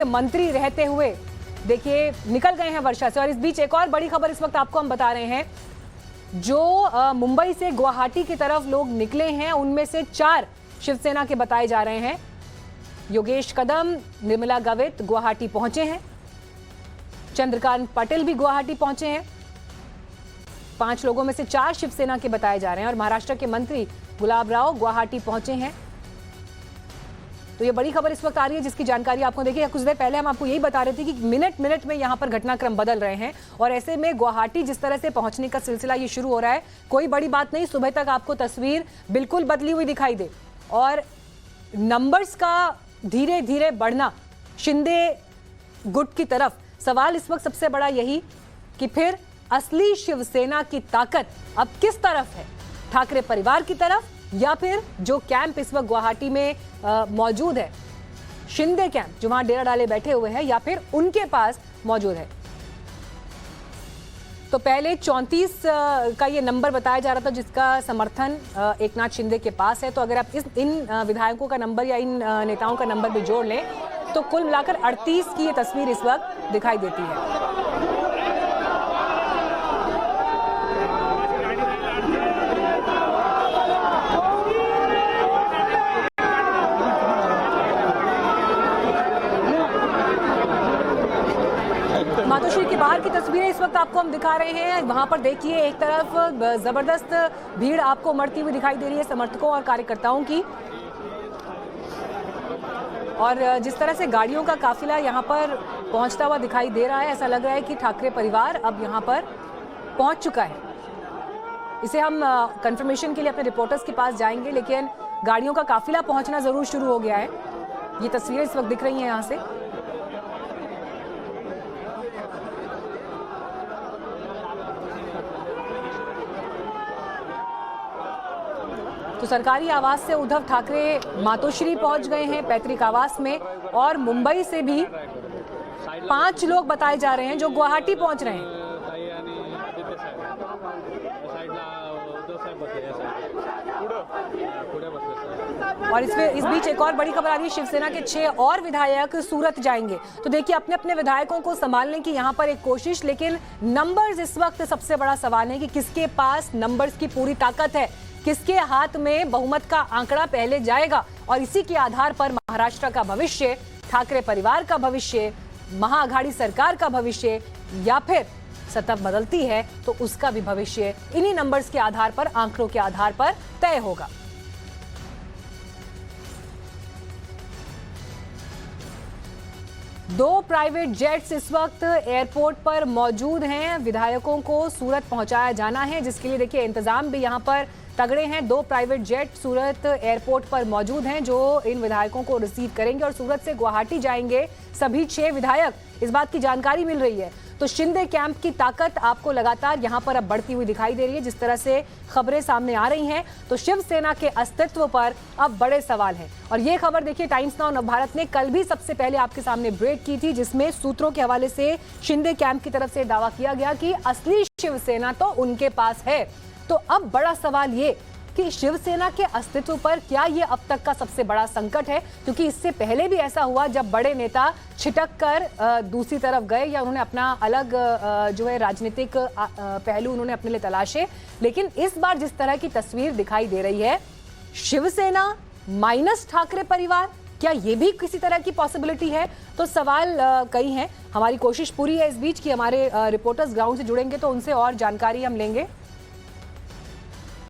मंत्री रहते हुए देखिए निकल गए हैं वर्षा से। और इस बीच एक और बड़ी खबर इस वक्त आपको हम बता रहे हैं, जो मुंबई से गुवाहाटी की तरफ लोग निकले हैं उनमें से 4 शिवसेना के बताए जा रहे हैं। योगेश कदम, निर्मला गावित गुवाहाटी पहुंचे हैं, चंद्रकांत पटेल भी गुवाहाटी पहुंचे हैं। 5 लोगों में से 4 शिवसेना के बताए जा रहे हैं और महाराष्ट्र के मंत्री गुलाब राव गुवाहाटी पहुंचे हैं। तो ये बड़ी खबर इस वक्त आ रही है जिसकी जानकारी आपको देखिए। कुछ देर पहले हम आपको यही बता रहे थे कि मिनट मिनट में यहाँ पर घटनाक्रम बदल रहे हैं और ऐसे में गुवाहाटी जिस तरह से पहुंचने का सिलसिला ये शुरू हो रहा है, कोई बड़ी बात नहीं, सुबह तक आपको तस्वीर बिल्कुल बदली हुई दिखाई दे। और नंबर्स का धीरे धीरे बढ़ना शिंदे गुट की तरफ, सवाल इस वक्त सबसे बड़ा यही कि फिर असली शिवसेना की ताकत अब किस तरफ है, ठाकरे परिवार की तरफ या फिर जो कैंप इस वक्त गुवाहाटी में मौजूद है, शिंदे कैंप जो वहां डेरा डाले बैठे हुए हैं, या फिर उनके पास मौजूद है। तो पहले 34 का ये नंबर बताया जा रहा था जिसका समर्थन एकनाथ शिंदे के पास है। तो अगर आप इन विधायकों का नंबर या इन नेताओं का नंबर भी जोड़ लें तो कुल मिलाकर 38 की ये तस्वीर इस वक्त दिखाई देती है। मातोश्री के बाहर की तस्वीरें इस वक्त आपको हम दिखा रहे हैं। वहां पर देखिए एक तरफ जबरदस्त भीड़ आपको उमड़ती हुई दिखाई दे रही है समर्थकों और कार्यकर्ताओं की, और जिस तरह से गाड़ियों का काफिला यहां पर पहुंचता हुआ दिखाई दे रहा है, ऐसा लग रहा है कि ठाकरे परिवार अब यहां पर पहुंच चुका है। इसे हम कंफर्मेशन के लिए अपने रिपोर्टर्स के पास जाएंगे, लेकिन गाड़ियों का काफिला पहुंचना जरूर शुरू हो गया है। ये तस्वीरें इस वक्त दिख रही हैं यहां से। तो सरकारी आवास से उद्धव ठाकरे मातोश्री पहुंच गए हैं पैतृक आवास में, और मुंबई से भी 5 लोग बताए जा रहे हैं जो गुवाहाटी पहुंच रहे हैं। और इस बीच एक और बड़ी खबर आ रही है, शिवसेना के 6 और विधायक सूरत जाएंगे। तो देखिए अपने अपने विधायकों को संभालने की यहाँ पर एक कोशिश, लेकिन नंबर्स इस वक्त सबसे बड़ा सवाल है कि किसके पास नंबर्स की पूरी ताकत है, किसके हाथ में बहुमत का आंकड़ा पहले जाएगा, और इसी के आधार पर महाराष्ट्र का भविष्य, ठाकरे परिवार का भविष्य, महाआघाड़ी सरकार का भविष्य, या फिर सत्ता बदलती है तो उसका भी भविष्य इन्हीं नंबर्स के आधार पर, आंकड़ों के आधार पर तय होगा। दो प्राइवेट जेट्स इस वक्त एयरपोर्ट पर मौजूद हैं। विधायकों को सूरत पहुंचाया जाना है, जिसके लिए देखिए इंतजाम भी यहां पर तगड़े हैं। 2 प्राइवेट जेट सूरत एयरपोर्ट पर मौजूद हैं जो इन विधायकों को रिसीव करेंगे और सूरत से गुवाहाटी जाएंगे सभी 6 विधायक, इस बात की जानकारी मिल रही है। तो शिंदे कैंप की ताकत आपको लगातार यहां पर अब बढ़ती हुई दिखाई दे रही है। जिस तरह से खबरें सामने आ रही हैं तो शिवसेना के अस्तित्व पर अब बड़े सवाल हैं। और ये खबर देखिए टाइम्स नाउ नवभारत ने कल भी सबसे पहले आपके सामने ब्रेक की थी, जिसमें सूत्रों के हवाले से शिंदे कैंप की तरफ से दावा किया गया कि असली शिवसेना तो उनके पास है। तो अब बड़ा सवाल ये कि शिवसेना के अस्तित्व पर क्या ये अब तक का सबसे बड़ा संकट है, क्योंकि इससे पहले भी ऐसा हुआ जब बड़े नेता छिटक कर दूसरी तरफ गए या उन्होंने अपना अलग जो है राजनीतिक पहलू उन्होंने अपने लिए तलाशे। लेकिन इस बार जिस तरह की तस्वीर दिखाई दे रही है, शिवसेना माइनस ठाकरे परिवार, क्या ये भी किसी तरह की पॉसिबिलिटी है? तो सवाल कई हैं। हमारी कोशिश पूरी है इस बीच कि हमारे रिपोर्टर्स ग्राउंड से जुड़ेंगे तो उनसे और जानकारी हम लेंगे।